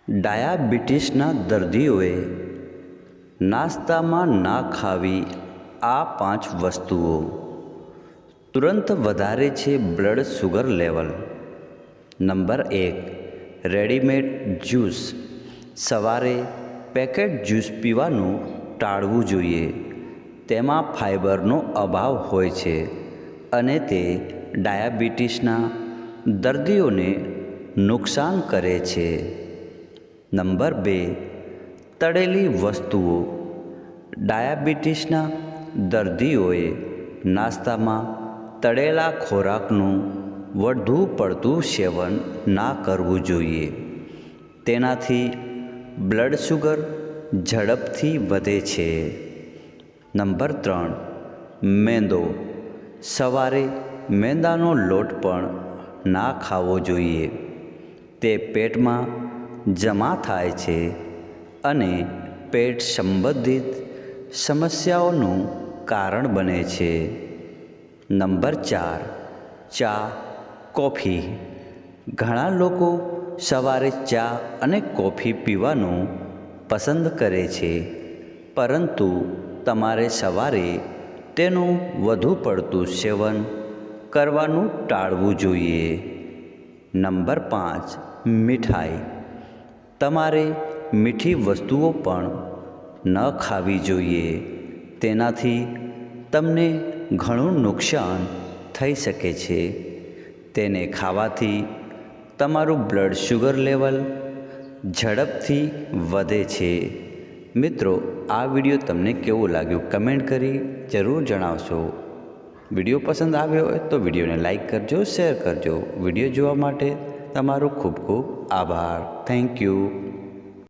ડાયાબિટીસના દર્દીઓએ નાસ્તામાં ના ખાવી આ 5 વસ્તુઓ તુરંત વધારે છે blood sugar level. Number 1, readymade juice. સવારે પેકેટ જ્યુસ પીવાનું ટાળવું જોઈએ. તેમાં ફાઇબરનો અભાવ હોય છે અને તે ડાયાબિટીસના દર્દીઓને નુકસાન કરે છે. નંબર 2, તળેલી વસ્તુઓ. ડાયાબિટીસના દર્દીઓએ નાસ્તામાં તળેલા ખોરાકનું વધુ પડતું સેવન ના કરવું જોઈએ. તેનાથી બ્લડ શુગર ઝડપથી વધે છે. નંબર 3, મેંદો. સવારે મેંદાનો લોટ પણ ના ખાવો જોઈએ. તે પેટમાં જમા થાય છે અને પેટ સંબંધિત સમસ્યાઓનું કારણ બને છે. નંબર 4, ચા, કોફી. ઘણા લોકો સવારે ચા અને કોફી પીવાનું પસંદ કરે છે, પરંતુ તમારે સવારે તેનું વધુ પડતું સેવન કરવાનું ટાળવું જોઈએ. નંબર 5, મીઠાઈ. તમારે મીઠી વસ્તુઓ પણ ન ખાવી જોઈએ. તેનાથી તમને ઘણું નુકસાન થઈ શકે છે. તેને ખાવાથી તમારું બ્લડ શુગર લેવલ ઝડપથી વધે છે. મિત્રો, આ વિડીયો તમને કેવો લાગ્યો કમેન્ટ કરી જરૂર જણાવશો. વિડીયો પસંદ આવ્યો હોય તો વિડીયોને લાઈક કરજો, શેર કરજો. વિડીયો જોવા માટે તમારો ખૂબ ખૂબ આભાર. Thank you.